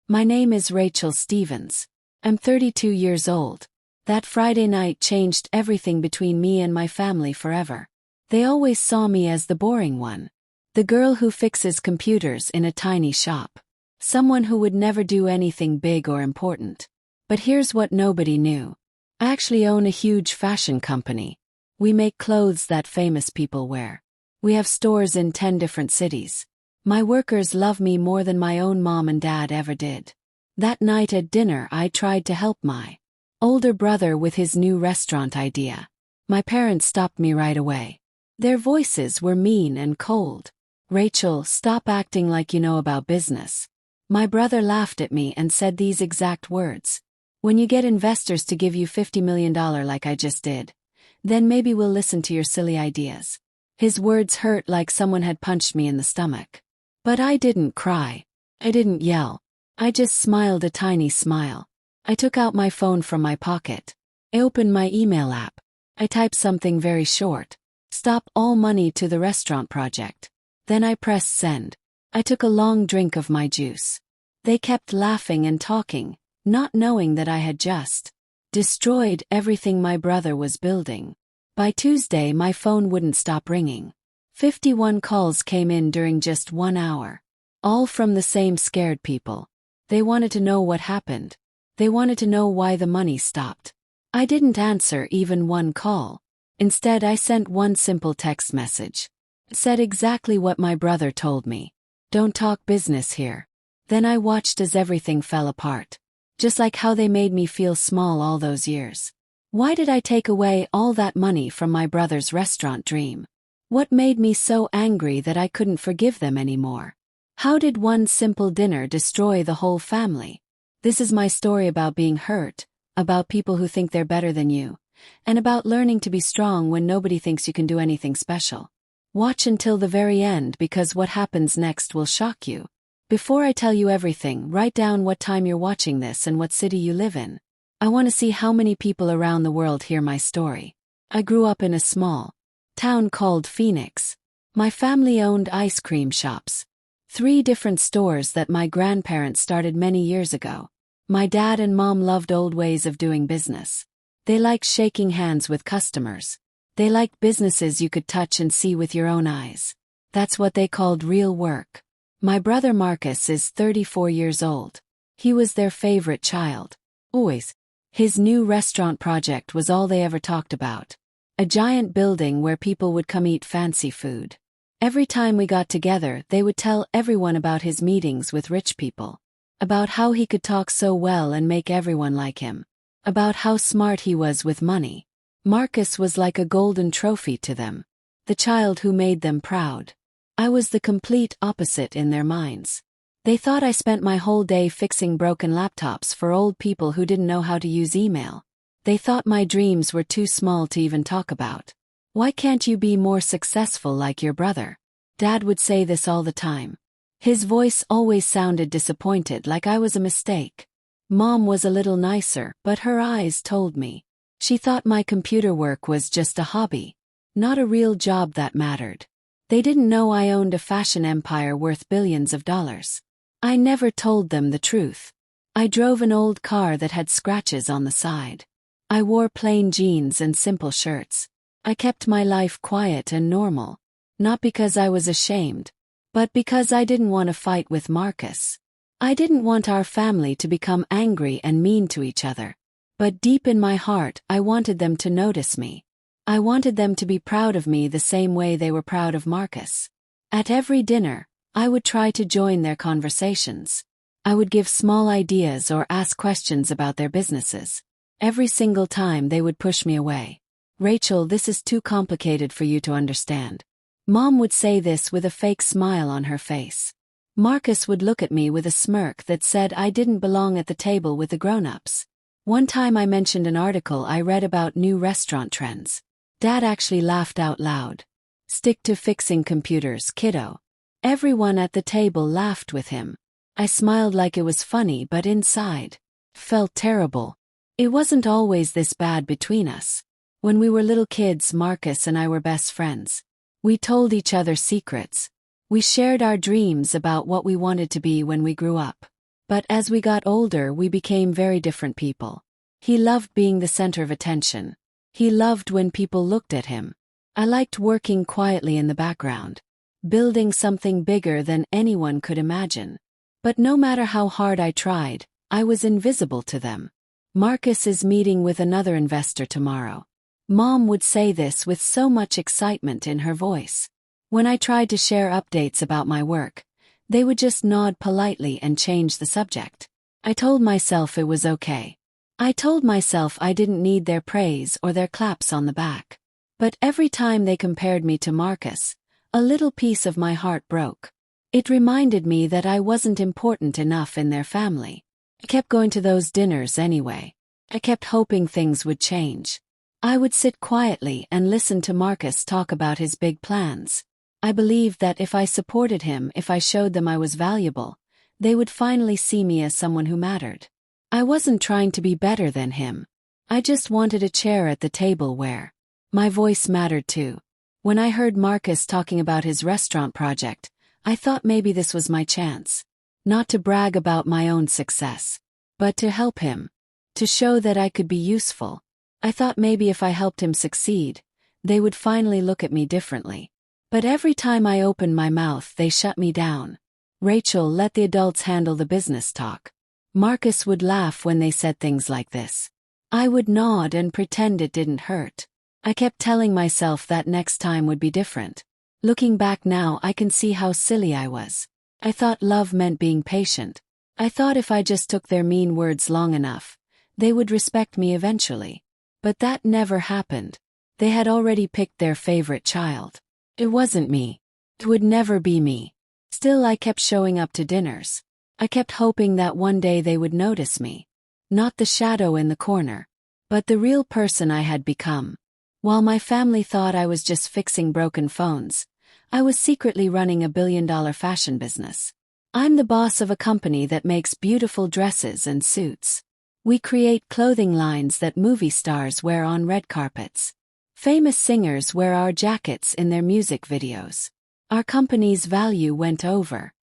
My name is Rachel Stevens. I'm 32 years old. That Friday night changed everything between me and my family forever. They always saw me as the boring one. The girl who fixes computers in a tiny shop. Someone who would never do anything big or important. But here's what nobody knew. I actually own a huge fashion company. We make clothes that famous people wear. We have stores in 10 different cities. My workers love me more than my own mom and dad ever did. That night at dinner I tried to help my older brother with his new restaurant idea. My parents stopped me right away. Their voices were mean and cold. "Rachel, stop acting like you know about business." My brother laughed at me and said these exact words. "When you get investors to give you $50 million like I just did, then maybe we'll listen to your silly ideas." His words hurt like someone had punched me in the stomach. But I didn't cry. I didn't yell. I just smiled a tiny smile. I took out my phone from my pocket. I opened my email app. I typed something very short. "Stop all money to the restaurant project." Then I pressed send. I took a long drink of my juice. They kept laughing and talking, not knowing that I had just destroyed everything my brother was building. By Tuesday my phone wouldn't stop ringing. 51 calls came in during just 1 hour. All from the same scared people. They wanted to know what happened. They wanted to know why the money stopped. I didn't answer even one call. Instead I sent one simple text message. It said exactly what my brother told me. "Don't talk business here." Then I watched as everything fell apart. Just like how they made me feel small all those years. Why did I take away all that money from my brother's restaurant dream? What made me so angry that I couldn't forgive them anymore? How did one simple dinner destroy the whole family? This is my story about being hurt, about people who think they're better than you, and about learning to be strong when nobody thinks you can do anything special. Watch until the very end because what happens next will shock you. Before I tell you everything, write down what time you're watching this and what city you live in. I want to see how many people around the world hear my story. I grew up in a small town called Phoenix. My family owned ice cream shops. 3 different stores that my grandparents started many years ago. My dad and mom loved old ways of doing business. They liked shaking hands with customers. They liked businesses you could touch and see with your own eyes. That's what they called real work. My brother Marcus is 34 years old. He was their favorite child. Always. His new restaurant project was all they ever talked about. A giant building where people would come eat fancy food. Every time we got together, they would tell everyone about his meetings with rich people. About how he could talk so well and make everyone like him. About how smart he was with money. Marcus was like a golden trophy to them. The child who made them proud. I was the complete opposite in their minds. They thought I spent my whole day fixing broken laptops for old people who didn't know how to use email. They thought my dreams were too small to even talk about. "Why can't you be more successful like your brother?" Dad would say this all the time. His voice always sounded disappointed, like I was a mistake. Mom was a little nicer, but her eyes told me. She thought my computer work was just a hobby, not a real job that mattered. They didn't know I owned a fashion empire worth billions of dollars. I never told them the truth. I drove an old car that had scratches on the side. I wore plain jeans and simple shirts. I kept my life quiet and normal. Not because I was ashamed, but because I didn't want to fight with Marcus. I didn't want our family to become angry and mean to each other. But deep in my heart, I wanted them to notice me. I wanted them to be proud of me the same way they were proud of Marcus. At every dinner, I would try to join their conversations. I would give small ideas or ask questions about their businesses. Every single time they would push me away. "Rachel, this is too complicated for you to understand." Mom would say this with a fake smile on her face. Marcus would look at me with a smirk that said I didn't belong at the table with the grown-ups. One time I mentioned an article I read about new restaurant trends. Dad actually laughed out loud. "Stick to fixing computers, kiddo." Everyone at the table laughed with him. I smiled like it was funny, but inside felt terrible. It wasn't always this bad between us. When we were little kids, Marcus and I were best friends. We told each other secrets. We shared our dreams about what we wanted to be when we grew up. But as we got older, we became very different people. He loved being the center of attention. He loved when people looked at him. I liked working quietly in the background, building something bigger than anyone could imagine. But no matter how hard I tried, I was invisible to them. Marcus is meeting with another investor tomorrow. Mom would say this with so much excitement in her voice. When I tried to share updates about my work, they would just nod politely and change the subject. I told myself it was okay. I told myself I didn't need their praise or their claps on the back. But every time they compared me to Marcus, a little piece of my heart broke. It reminded me that I wasn't important enough in their family. I kept going to those dinners anyway. I kept hoping things would change. I would sit quietly and listen to Marcus talk about his big plans. I believed that if I supported him, if I showed them I was valuable, they would finally see me as someone who mattered. I wasn't trying to be better than him. I just wanted a chair at the table where my voice mattered too. When I heard Marcus talking about his restaurant project, I thought maybe this was my chance. Not to brag about my own success, but to help him. To show that I could be useful. I thought maybe if I helped him succeed, they would finally look at me differently. But every time I opened my mouth, they shut me down. Rachel, let the adults handle the business talk. Marcus would laugh when they said things like this. I would nod and pretend it didn't hurt. I kept telling myself that next time would be different. Looking back now, I can see how silly I was. I thought love meant being patient. I thought if I just took their mean words long enough, they would respect me eventually. But that never happened. They had already picked their favorite child. It wasn't me. It would never be me. Still, I kept showing up to dinners. I kept hoping that one day they would notice me. Not the shadow in the corner, but the real person I had become. While my family thought I was just fixing broken phones, I was secretly running a billion-dollar fashion business. I'm the boss of a company that makes beautiful dresses and suits. We create clothing lines that movie stars wear on red carpets. Famous singers wear our jackets in their music videos. Our company's value went over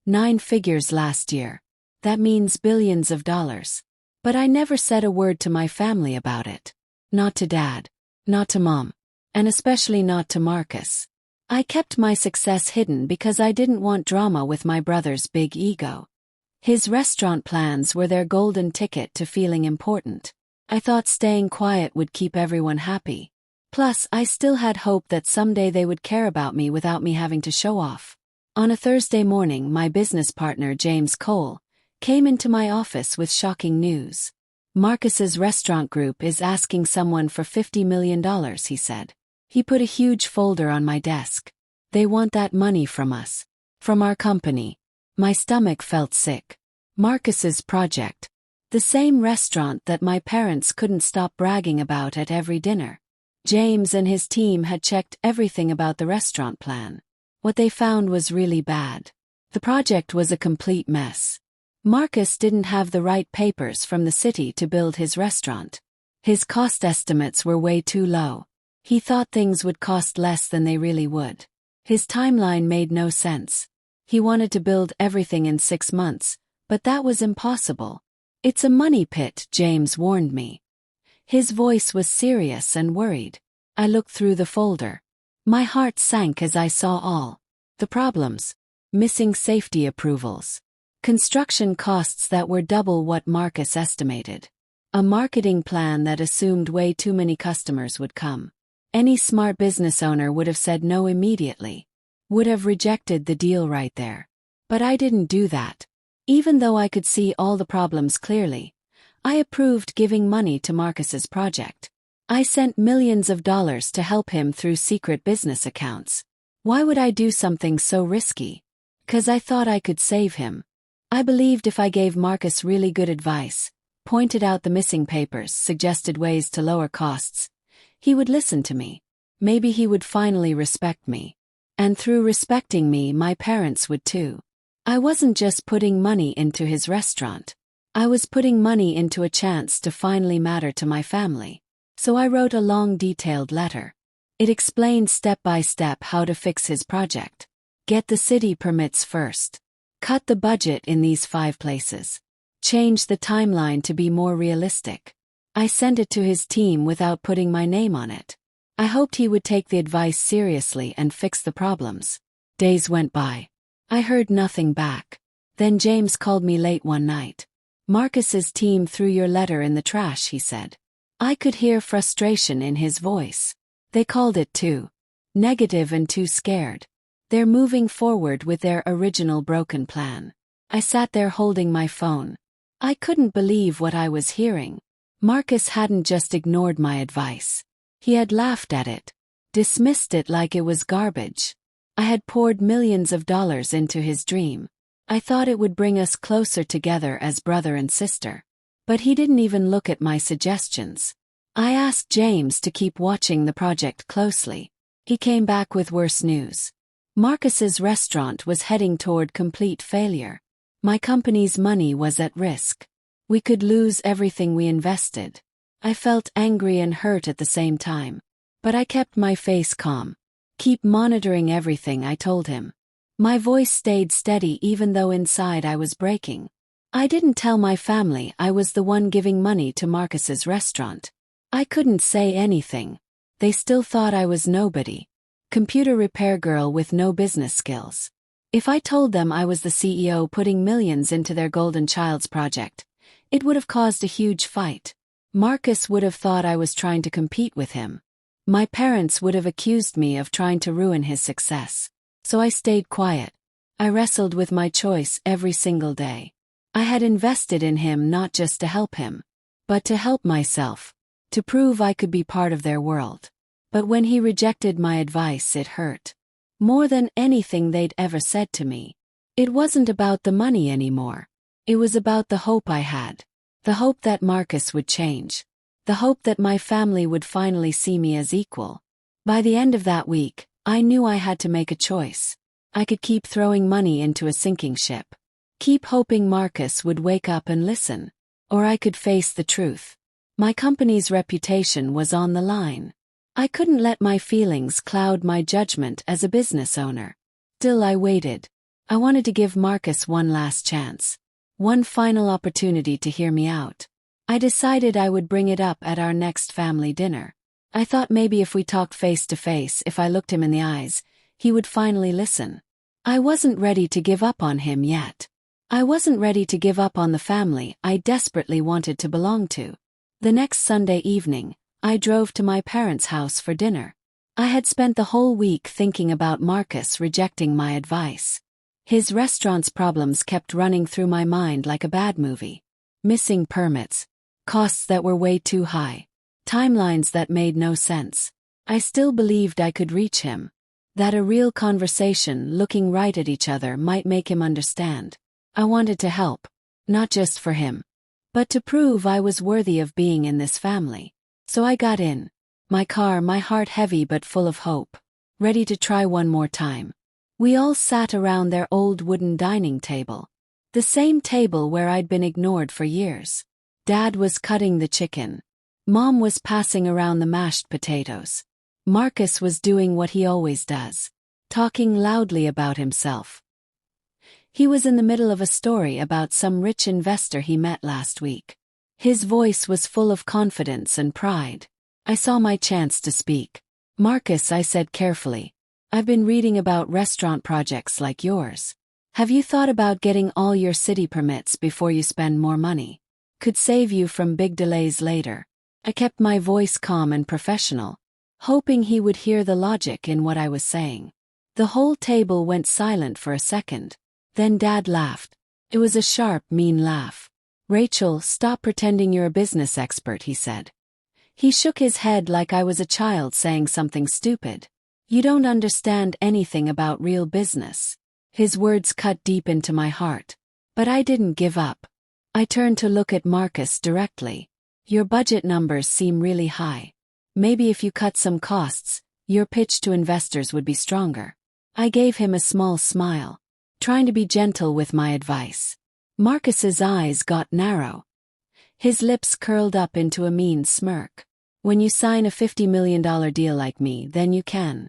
9 figures last year. That means billions of dollars. But I never said a word to my family about it. Not to Dad. Not to Mom. And especially not to Marcus. I kept my success hidden because I didn't want drama with my brother's big ego. His restaurant plans were their golden ticket to feeling important. I thought staying quiet would keep everyone happy. Plus, I still had hope that someday they would care about me without me having to show off. On a Thursday morning, my business partner, James Cole, came into my office with shocking news. Marcus's restaurant group is asking someone for $50 million, he said. He put a huge folder on my desk. They want that money from us. From our company. My stomach felt sick. Marcus's project. The same restaurant that my parents couldn't stop bragging about at every dinner. James and his team had checked everything about the restaurant plan. What they found was really bad. The project was a complete mess. Marcus didn't have the right papers from the city to build his restaurant. His cost estimates were way too low. He thought things would cost less than they really would. His timeline made no sense. He wanted to build everything in 6 months, but that was impossible. It's a money pit, James warned me. His voice was serious and worried. I looked through the folder. My heart sank as I saw all the problems. Missing safety approvals. Construction costs that were double what Marcus estimated. A marketing plan that assumed way too many customers would come. Any smart business owner would have said no immediately. Would have rejected the deal right there. But I didn't do that. Even though I could see all the problems clearly, I approved giving money to Marcus's project. I sent millions of dollars to help him through secret business accounts. Why would I do something so risky? 'Cause I thought I could save him. I believed if I gave Marcus really good advice, pointed out the missing papers, suggested ways to lower costs, he would listen to me. Maybe he would finally respect me. And through respecting me, my parents would too. I wasn't just putting money into his restaurant. I was putting money into a chance to finally matter to my family. So I wrote a long detailed letter. It explained step by step how to fix his project. Get the city permits first. Cut the budget in these 5 places. Change the timeline to be more realistic. I sent it to his team without putting my name on it. I hoped he would take the advice seriously and fix the problems. Days went by. I heard nothing back. Then James called me late one night. "Marcus's team threw your letter in the trash," he said. I could hear frustration in his voice. They called it too negative and too scared. They're moving forward with their original broken plan. I sat there holding my phone. I couldn't believe what I was hearing. Marcus hadn't just ignored my advice. He had laughed at it, dismissed it like it was garbage. I had poured millions of dollars into his dream. I thought it would bring us closer together as brother and sister. But he didn't even look at my suggestions. I asked James to keep watching the project closely. He came back with worse news. Marcus's restaurant was heading toward complete failure. My company's money was at risk. We could lose everything we invested. I felt angry and hurt at the same time. But I kept my face calm. "Keep monitoring everything," I told him. My voice stayed steady even though inside I was breaking. I didn't tell my family I was the one giving money to Marcus's restaurant. I couldn't say anything. They still thought I was nobody. Computer repair girl with no business skills. If I told them I was the CEO putting millions into their Golden Child's project, it would have caused a huge fight. Marcus would have thought I was trying to compete with him. My parents would have accused me of trying to ruin his success. So I stayed quiet. I wrestled with my choice every single day. I had invested in him not just to help him, but to help myself, to prove I could be part of their world. But when he rejected my advice, it hurt. More than anything they'd ever said to me. It wasn't about the money anymore. It was about the hope I had. The hope that Marcus would change. The hope that my family would finally see me as equal. By the end of that week, I knew I had to make a choice. I could keep throwing money into a sinking ship. Keep hoping Marcus would wake up and listen. Or I could face the truth. My company's reputation was on the line. I couldn't let my feelings cloud my judgment as a business owner. Still, I waited. I wanted to give Marcus one last chance. One final opportunity to hear me out. I decided I would bring it up at our next family dinner. I thought maybe if we talked face to face, if I looked him in the eyes, he would finally listen. I wasn't ready to give up on him yet. I wasn't ready to give up on the family I desperately wanted to belong to. The next Sunday evening, I drove to my parents' house for dinner. I had spent the whole week thinking about Marcus rejecting my advice. His restaurant's problems kept running through my mind like a bad movie. Missing permits, costs that were way too high, timelines that made no sense. I still believed I could reach him. That a real conversation, looking right at each other, might make him understand. I wanted to help, not just for him, but to prove I was worthy of being in this family. So I got in my car, my heart heavy but full of hope, ready to try one more time. We all sat around their old wooden dining table. The same table where I'd been ignored for years. Dad was cutting the chicken. Mom was passing around the mashed potatoes. Marcus was doing what he always does, talking loudly about himself. He was in the middle of a story about some rich investor he met last week. His voice was full of confidence and pride. I saw my chance to speak. "Marcus," I said carefully, "I've been reading about restaurant projects like yours. Have you thought about getting all your city permits before you spend more money? Could save you from big delays later." I kept my voice calm and professional, hoping he would hear the logic in what I was saying. The whole table went silent for a second. Then Dad laughed. It was a sharp, mean laugh. "Rachel, stop pretending you're a business expert," he said. He shook his head like I was a child saying something stupid. "You don't understand anything about real business." His words cut deep into my heart. But I didn't give up. I turned to look at Marcus directly. "Your budget numbers seem really high. Maybe if you cut some costs, your pitch to investors would be stronger." I gave him a small smile, trying to be gentle with my advice. Marcus's eyes got narrow. His lips curled up into a mean smirk. "When you sign a $50 million deal like me, then you can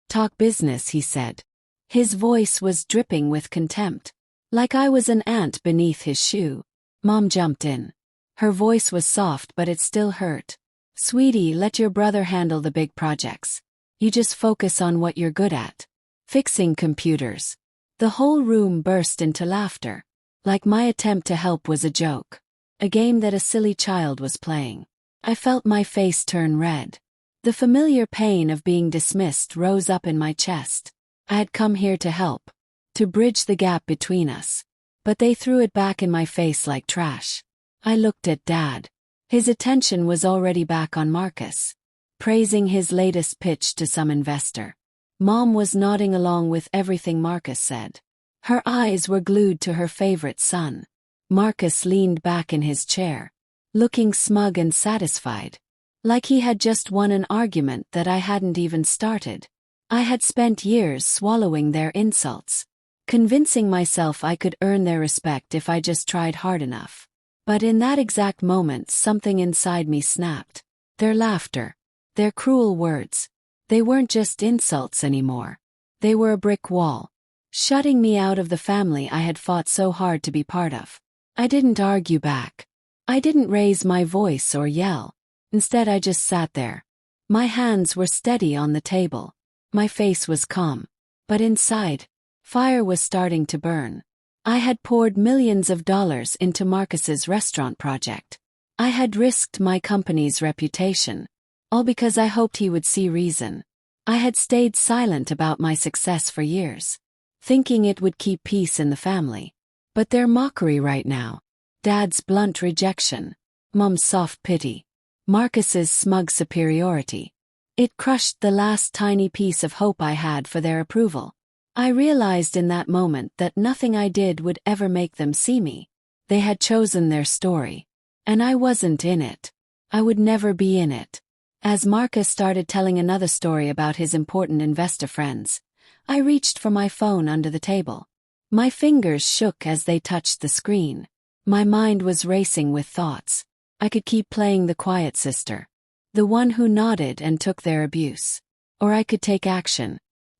talk business," he said. His voice was dripping with contempt. Like I was an ant beneath his shoe. Mom jumped in. Her voice was soft, but it still hurt. Sweetie, let your brother handle the big projects. You just focus on what you're good at. Fixing computers. The whole room burst into laughter. Like my attempt to help was a joke. A game that a silly child was playing. I felt my face turn red. The familiar pain of being dismissed rose up in my chest. I had come here to help. To bridge the gap between us. But they threw it back in my face like trash. I looked at Dad. His attention was already back on Marcus. Praising his latest pitch to some investor. Mom was nodding along with everything Marcus said. Her eyes were glued to her favorite son. Marcus leaned back in his chair, looking smug and satisfied. Like he had just won an argument that I hadn't even started. I had spent years swallowing their insults. Convincing myself I could earn their respect if I just tried hard enough. But in that exact moment something inside me snapped. Their laughter. Their cruel words. They weren't just insults anymore. They were a brick wall. Shutting me out of the family I had fought so hard to be part of. I didn't argue back. I didn't raise my voice or yell. Instead I just sat there. My hands were steady on the table. My face was calm. But inside, fire was starting to burn. I had poured millions of dollars into Marcus's restaurant project. I had risked my company's reputation. All because I hoped he would see reason. I had stayed silent about my success for years. Thinking it would keep peace in the family. But their mockery right now. Dad's blunt rejection. Mom's soft pity. Marcus's smug superiority. It crushed the last tiny piece of hope I had for their approval. I realized in that moment that nothing I did would ever make them see me. They had chosen their story. And I wasn't in it. I would never be in it. As Marcus started telling another story about his important investor friends, I reached for my phone under the table. My fingers shook as they touched the screen. My mind was racing with thoughts. I could keep playing the quiet sister. The one who nodded and took their abuse. Or I could take action.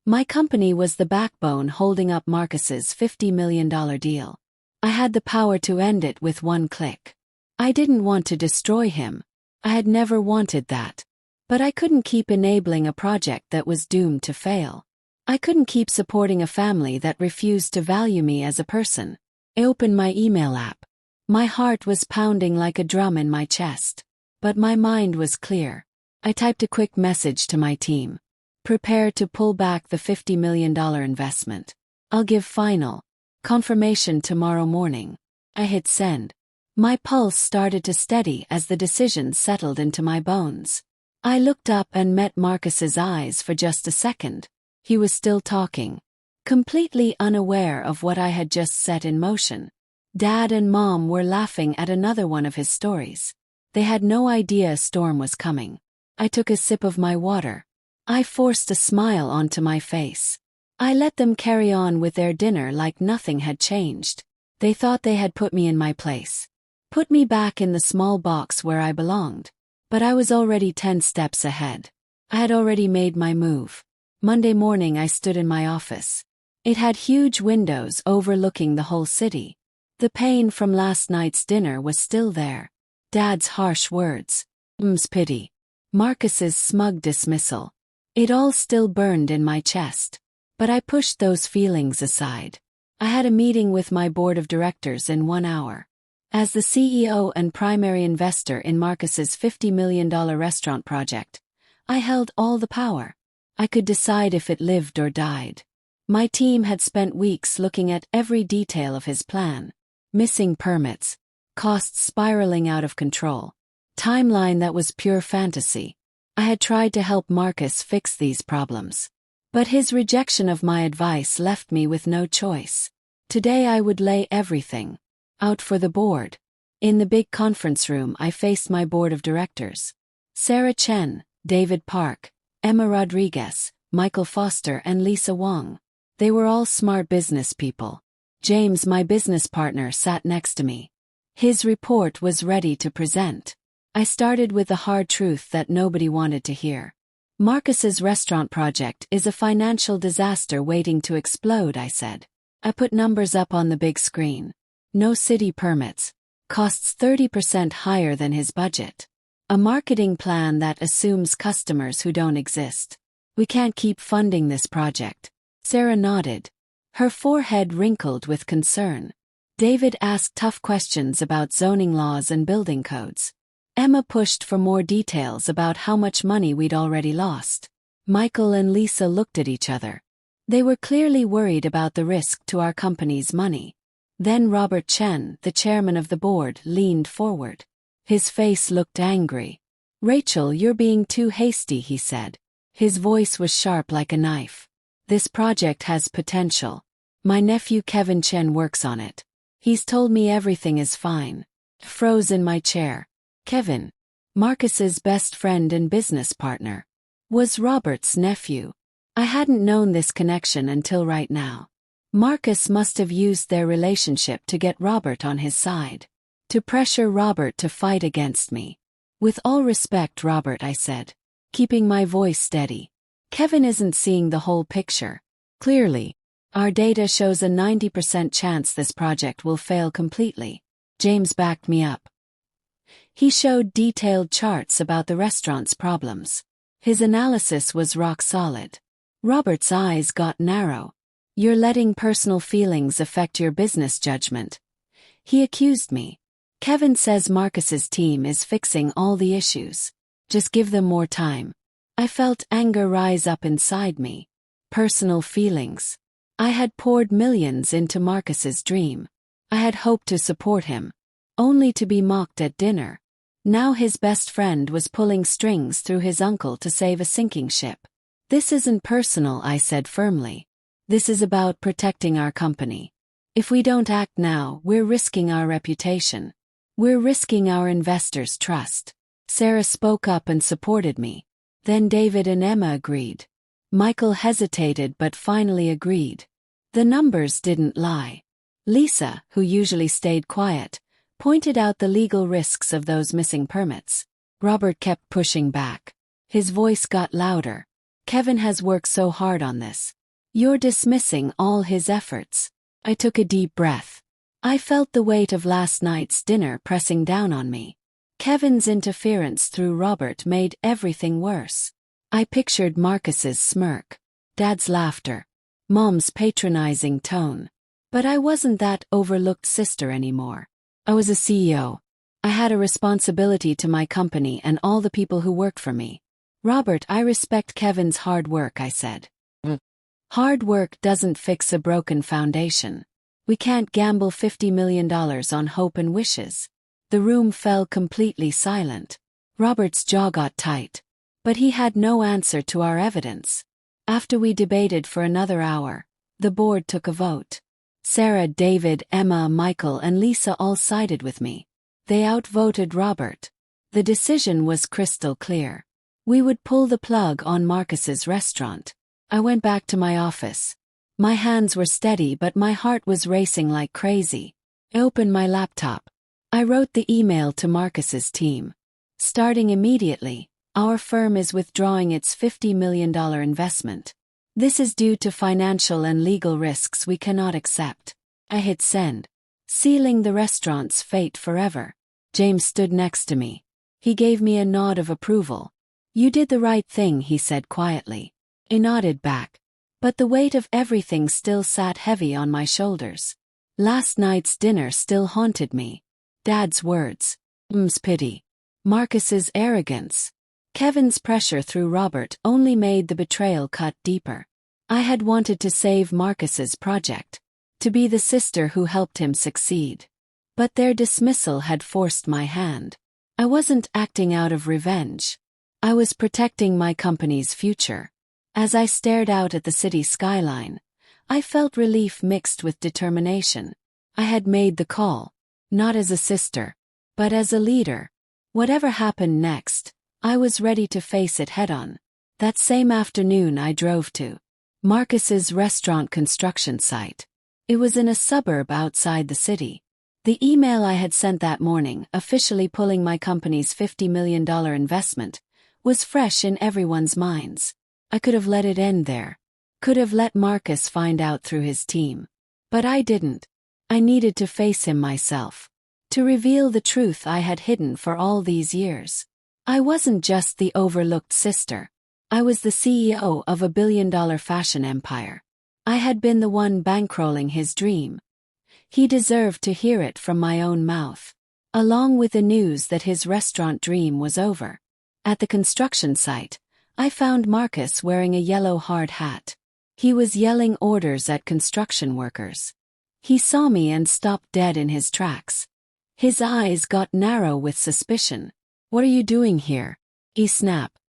My company was the backbone holding up Marcus's $50 million deal. I had the power to end it with one click. I didn't want to destroy him. I had never wanted that. But I couldn't keep enabling a project that was doomed to fail. I couldn't keep supporting a family that refused to value me as a person. I opened my email app. My heart was pounding like a drum in my chest. But my mind was clear. I typed a quick message to my team. Prepare to pull back the $50 million investment. I'll give final confirmation tomorrow morning. I hit send. My pulse started to steady as the decision settled into my bones. I looked up and met Marcus's eyes for just a second. He was still talking. Completely unaware of what I had just set in motion. Dad and Mom were laughing at another one of his stories. They had no idea a storm was coming. I took a sip of my water. I forced a smile onto my face. I let them carry on with their dinner like nothing had changed. They thought they had put me in my place. Put me back in the small box where I belonged. But I was already 10 steps ahead. I had already made my move. Monday morning I stood in my office. It had huge windows overlooking the whole city. The pain from last night's dinner was still there. Dad's harsh words. Mom's pity. Marcus's smug dismissal. It all still burned in my chest. But I pushed those feelings aside. I had a meeting with my board of directors in 1 hour. As the CEO and primary investor in Marcus's $50 million restaurant project, I held all the power. I could decide if it lived or died. My team had spent weeks looking at every detail of his plan. Missing permits, costs spiraling out of control, timeline that was pure fantasy. I had tried to help Marcus fix these problems. But his rejection of my advice left me with no choice. Today I would lay everything out for the board. In the big conference room I faced my board of directors. Sarah Chen, David Park, Emma Rodriguez, Michael Foster and Lisa Wong. They were all smart business people. James, my business partner, sat next to me. His report was ready to present. I started with the hard truth that nobody wanted to hear. Marcus's restaurant project is a financial disaster waiting to explode, I said. I put numbers up on the big screen. No city permits. Costs 30% higher than his budget. A marketing plan that assumes customers who don't exist. We can't keep funding this project. Sarah nodded. Her forehead wrinkled with concern. David asked tough questions about zoning laws and building codes. Emma pushed for more details about how much money we'd already lost. Michael and Lisa looked at each other. They were clearly worried about the risk to our company's money. Then Robert Chen, the chairman of the board, leaned forward. His face looked angry. "Rachel, you're being too hasty," he said. His voice was sharp like a knife. "This project has potential. My nephew Kevin Chen works on it. He's told me everything is fine." Froze in my chair. Kevin, Marcus's best friend and business partner, was Robert's nephew. I hadn't known this connection until right now. Marcus must have used their relationship to get Robert on his side. To pressure Robert to fight against me. "With all respect, Robert," I said, keeping my voice steady. "Kevin isn't seeing the whole picture. Clearly, our data shows a 90% chance this project will fail completely." James backed me up. He showed detailed charts about the restaurant's problems. His analysis was rock solid. Robert's eyes got narrow. "You're letting personal feelings affect your business judgment," he accused me. "Kevin says Marcus's team is fixing all the issues. Just give them more time." I felt anger rise up inside me. Personal feelings. I had poured millions into Marcus's dream. I had hoped to support him, only to be mocked at dinner. Now his best friend was pulling strings through his uncle to save a sinking ship. "This isn't personal," I said firmly. "This is about protecting our company. If we don't act now, we're risking our reputation. We're risking our investors' trust." Sarah spoke up and supported me. Then David and Emma agreed. Michael hesitated but finally agreed. The numbers didn't lie. Lisa, who usually stayed quiet, pointed out the legal risks of those missing permits. Robert kept pushing back. His voice got louder. "Kevin has worked so hard on this. You're dismissing all his efforts." I took a deep breath. I felt the weight of last night's dinner pressing down on me. Kevin's interference through Robert made everything worse. I pictured Marcus's smirk, Dad's laughter, Mom's patronizing tone. But I wasn't that overlooked sister anymore. I was a CEO. I had a responsibility to my company and all the people who worked for me. "Robert, I respect Kevin's hard work," I said. "Hard work doesn't fix a broken foundation. We can't gamble $50 million on hope and wishes." The room fell completely silent. Robert's jaw got tight. But he had no answer to our evidence. After we debated for another hour, the board took a vote. Sarah, David, Emma, Michael, and Lisa all sided with me. They outvoted Robert. The decision was crystal clear. We would pull the plug on Marcus's restaurant. I went back to my office. My hands were steady but my heart was racing like crazy. I opened my laptop. I wrote the email to Marcus's team. "Starting immediately, our firm is withdrawing its $50 million investment. This is due to financial and legal risks we cannot accept." I hit send, sealing the restaurant's fate forever. James stood next to me. He gave me a nod of approval. "You did the right thing," he said quietly. I nodded back. But the weight of everything still sat heavy on my shoulders. Last night's dinner still haunted me. Dad's words. M's pity. Marcus's arrogance. Kevin's pressure through Robert only made the betrayal cut deeper. I had wanted to save Marcus's project. To be the sister who helped him succeed. But their dismissal had forced my hand. I wasn't acting out of revenge. I was protecting my company's future. As I stared out at the city skyline, I felt relief mixed with determination. I had made the call, not as a sister, but as a leader. Whatever happened next, I was ready to face it head-on. That same afternoon I drove to Marcus's restaurant construction site. It was in a suburb outside the city. The email I had sent that morning, officially pulling my company's $50 million investment, was fresh in everyone's minds. I could have let it end there. Could have let Marcus find out through his team. But I didn't. I needed to face him myself. To reveal the truth I had hidden for all these years. I wasn't just the overlooked sister. I was the CEO of a billion-dollar fashion empire. I had been the one bankrolling his dream. He deserved to hear it from my own mouth, along with the news that his restaurant dream was over. At the construction site, I found Marcus wearing a yellow hard hat. He was yelling orders at construction workers. He saw me and stopped dead in his tracks. His eyes got narrow with suspicion. "What are you doing here?" he snapped.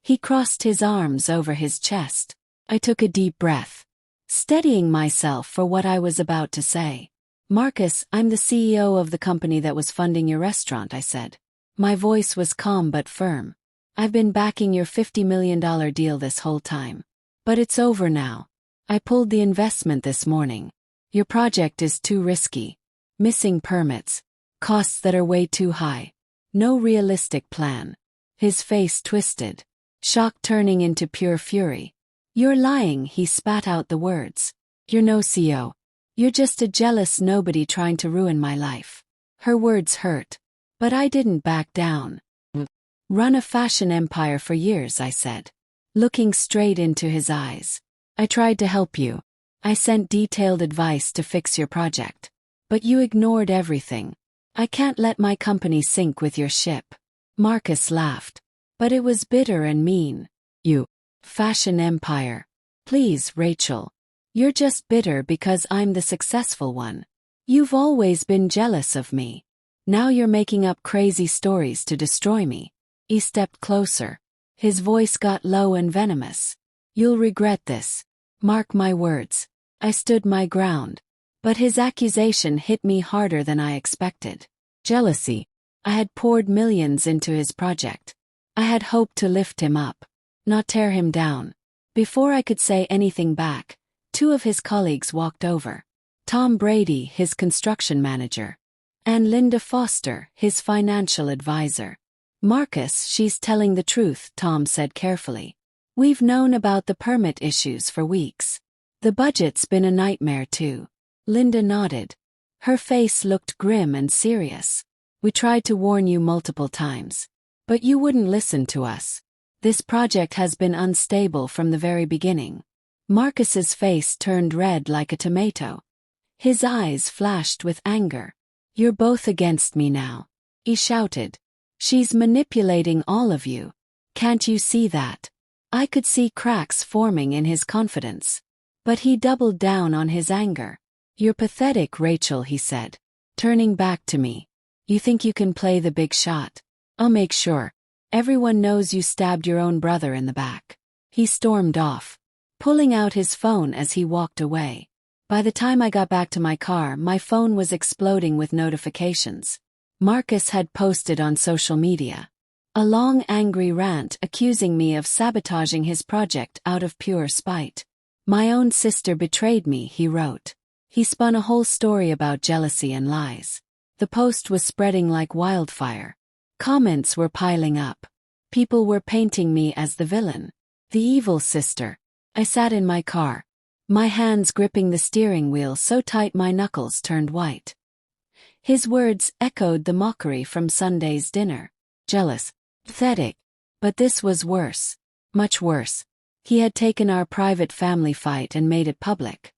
He crossed his arms over his chest. I took a deep breath, steadying myself for what I was about to say. "Marcus, I'm the CEO of the company that was funding your restaurant," I said. My voice was calm but firm. "I've been backing your $50 million deal this whole time. But it's over now. I pulled the investment this morning. Your project is too risky. Missing permits. Costs that are way too high. No realistic plan." His face twisted, shock turning into pure fury. "You're lying," he spat out the words. "You're no CEO. You're just a jealous nobody trying to ruin my life." Her words hurt. But I didn't back down. "Run a fashion empire for years," I said, looking straight into his eyes. "I tried to help you. I sent detailed advice to fix your project. But you ignored everything. I can't let my company sink with your ship." Marcus laughed. But it was bitter and mean. "You fashion empire. Please, Rachel. You're just bitter because I'm the successful one. You've always been jealous of me. Now you're making up crazy stories to destroy me." He stepped closer. His voice got low and venomous. "You'll regret this. Mark my words." I stood my ground. But his accusation hit me harder than I expected. Jealousy. I had poured millions into his project. I had hoped to lift him up, not tear him down. Before I could say anything back, two of his colleagues walked over. Tom Brady, his construction manager, and Linda Foster, his financial advisor. "Marcus, she's telling the truth," Tom said carefully. "We've known about the permit issues for weeks. The budget's been a nightmare too." Linda nodded. Her face looked grim and serious. "We tried to warn you multiple times. But you wouldn't listen to us. This project has been unstable from the very beginning." Marcus's face turned red like a tomato. His eyes flashed with anger. "You're both against me now," he shouted. "She's manipulating all of you. Can't you see that?" I could see cracks forming in his confidence. But he doubled down on his anger. "You're pathetic, Rachel," he said, turning back to me. "You think you can play the big shot? I'll make sure. Everyone knows you stabbed your own brother in the back." He stormed off, pulling out his phone as he walked away. By the time I got back to my car, my phone was exploding with notifications. Marcus had posted on social media a long angry rant accusing me of sabotaging his project out of pure spite. "My own sister betrayed me," he wrote. He spun a whole story about jealousy and lies. The post was spreading like wildfire. Comments were piling up. People were painting me as the villain, the evil sister. I sat in my car, my hands gripping the steering wheel so tight my knuckles turned white. His words echoed the mockery from Sunday's dinner. Jealous, pathetic. But this was worse. Much worse. He had taken our private family fight and made it public.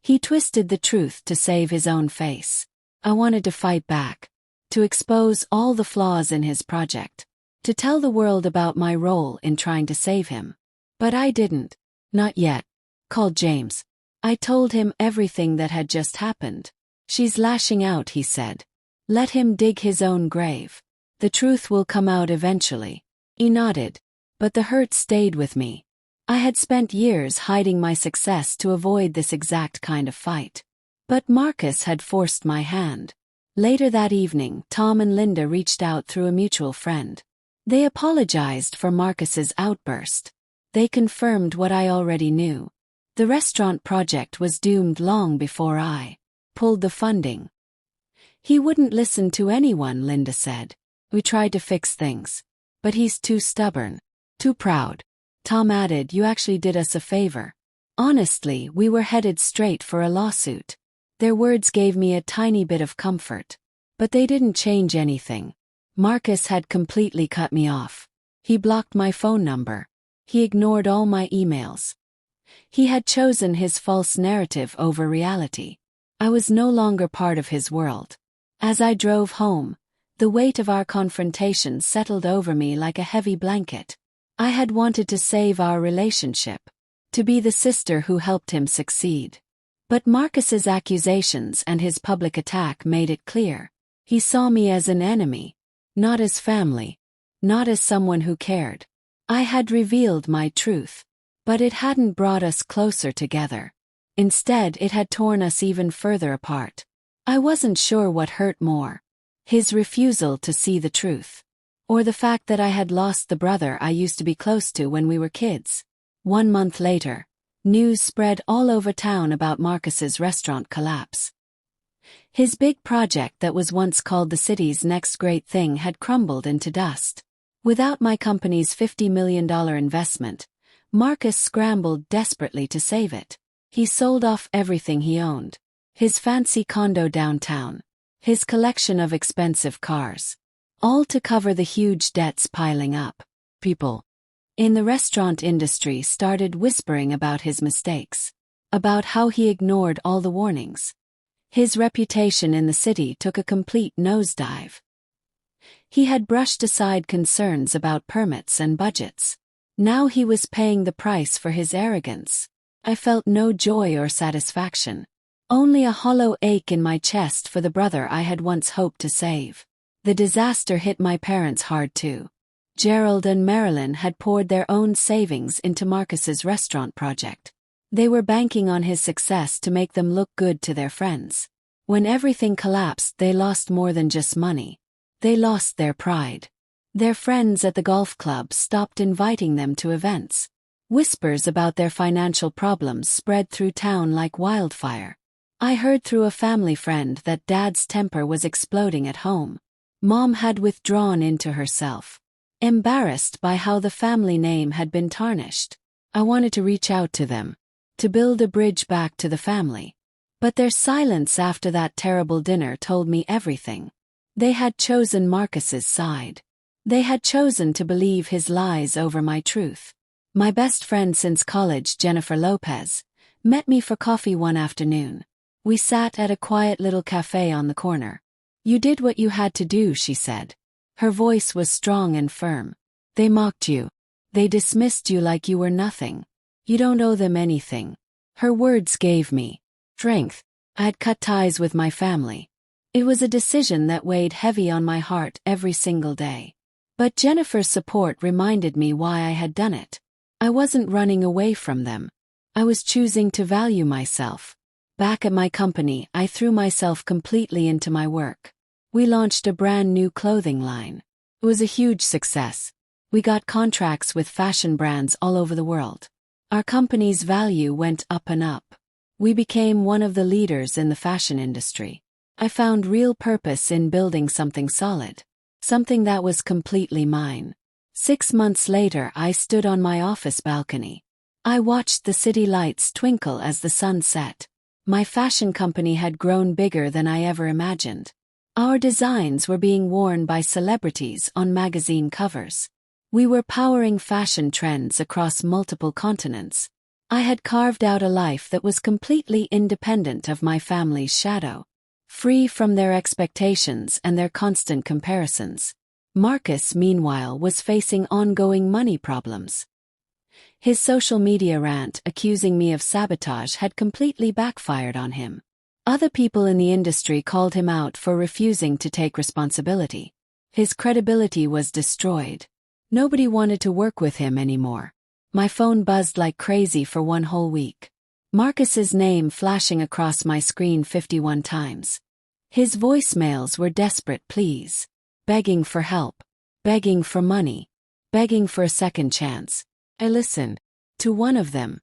He twisted the truth to save his own face. I wanted to fight back, to expose all the flaws in his project, to tell the world about my role in trying to save him. But I didn't. Not yet. Called James. I told him everything that had just happened. "She's lashing out," he said. "Let him dig his own grave. The truth will come out eventually." He nodded. But the hurt stayed with me. I had spent years hiding my success to avoid this exact kind of fight. But Marcus had forced my hand. Later that evening, Tom and Linda reached out through a mutual friend. They apologized for Marcus's outburst. They confirmed what I already knew. The restaurant project was doomed long before I pulled the funding. "He wouldn't listen to anyone," Linda said. "We tried to fix things. But he's too stubborn. Too proud." Tom added, "You actually did us a favor. Honestly, we were headed straight for a lawsuit. Their words gave me a tiny bit of comfort. But they didn't change anything. Marcus had completely cut me off. He blocked my phone number. He ignored all my emails. He had chosen his false narrative over reality. I was no longer part of his world. As I drove home, the weight of our confrontation settled over me like a heavy blanket. I had wanted to save our relationship, to be the sister who helped him succeed. But Marcus's accusations and his public attack made it clear. He saw me as an enemy, not as family, not as someone who cared. I had revealed my truth, but it hadn't brought us closer together. Instead, it had torn us even further apart. I wasn't sure what hurt more: his refusal to see the truth, or the fact that I had lost the brother I used to be close to when we were kids. 1 month later, news spread all over town about Marcus's restaurant collapse. His big project that was once called the city's next great thing had crumbled into dust. Without my company's $50 million investment, Marcus scrambled desperately to save it. He sold off everything he owned: his fancy condo downtown, his collection of expensive cars, all to cover the huge debts piling up. People in the restaurant industry started whispering about his mistakes, about how he ignored all the warnings. His reputation in the city took a complete nosedive. He had brushed aside concerns about permits and budgets. Now he was paying the price for his arrogance. I felt no joy or satisfaction, only a hollow ache in my chest for the brother I had once hoped to save. The disaster hit my parents hard too. Gerald and Marilyn had poured their own savings into Marcus's restaurant project. They were banking on his success to make them look good to their friends. When everything collapsed, they lost more than just money. They lost their pride. Their friends at the golf club stopped inviting them to events. Whispers about their financial problems spread through town like wildfire. I heard through a family friend that Dad's temper was exploding at home. Mom had withdrawn into herself, embarrassed by how the family name had been tarnished. I wanted to reach out to them, to build a bridge back to the family. But their silence after that terrible dinner told me everything. They had chosen Marcus's side. They had chosen to believe his lies over my truth. My best friend since college, Jennifer Lopez, met me for coffee one afternoon. We sat at a quiet little cafe on the corner. "You did what you had to do," she said. Her voice was strong and firm. "They mocked you. They dismissed you like you were nothing. You don't owe them anything." Her words gave me strength. I had cut ties with my family. It was a decision that weighed heavy on my heart every single day. But Jennifer's support reminded me why I had done it. I wasn't running away from them. I was choosing to value myself. Back at my company, I threw myself completely into my work. We launched a brand new clothing line. It was a huge success. We got contracts with fashion brands all over the world. Our company's value went up and up. We became one of the leaders in the fashion industry. I found real purpose in building something solid, something that was completely mine. 6 months later, I stood on my office balcony. I watched the city lights twinkle as the sun set. My fashion company had grown bigger than I ever imagined. Our designs were being worn by celebrities on magazine covers. We were powering fashion trends across multiple continents. I had carved out a life that was completely independent of my family's shadow, free from their expectations and their constant comparisons. Marcus, meanwhile, was facing ongoing money problems. His social media rant accusing me of sabotage had completely backfired on him. Other people in the industry called him out for refusing to take responsibility. His credibility was destroyed. Nobody wanted to work with him anymore. My phone buzzed like crazy for 1 whole week. Marcus's name flashing across my screen 51 times. His voicemails were desperate pleas, begging for help, begging for money, begging for a second chance. I listened to one of them.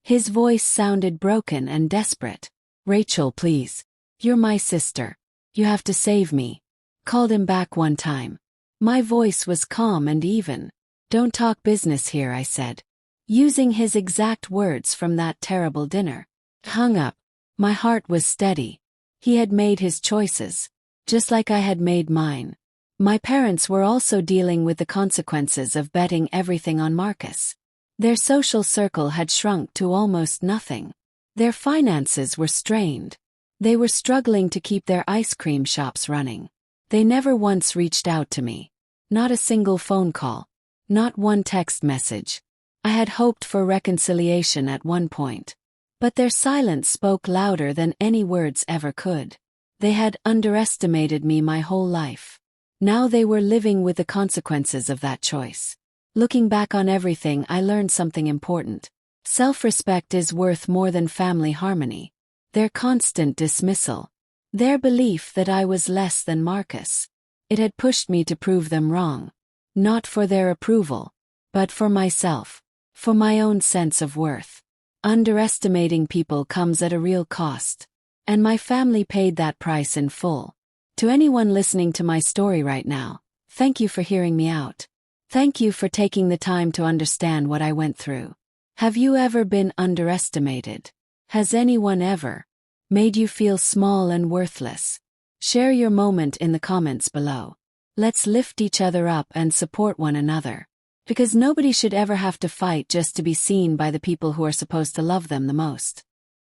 His voice sounded broken and desperate. "Rachel, please. You're my sister. You have to save me." Called him back one time. My voice was calm and even. "Don't talk business here," I said. using his exact words from that terrible dinner. Hung up. My heart was steady. He had made his choices, just like I had made mine. My parents were also dealing with the consequences of betting everything on Marcus. Their social circle had shrunk to almost nothing. Their finances were strained. They were struggling to keep their ice cream shops running. They never once reached out to me. Not a single phone call. Not one text message. I had hoped for reconciliation at one point. But their silence spoke louder than any words ever could. They had underestimated me my whole life. Now they were living with the consequences of that choice. Looking back on everything, I learned something important. Self-respect is worth more than family harmony. Their constant dismissal. Their belief that I was less than Marcus. It had pushed me to prove them wrong. Not for their approval, but for myself. For my own sense of worth. Underestimating people comes at a real cost. And my family paid that price in full. To anyone listening to my story right now, thank you for hearing me out. Thank you for taking the time to understand what I went through. Have you ever been underestimated? Has anyone ever made you feel small and worthless? Share your moment in the comments below. Let's lift each other up and support one another. Because nobody should ever have to fight just to be seen by the people who are supposed to love them the most.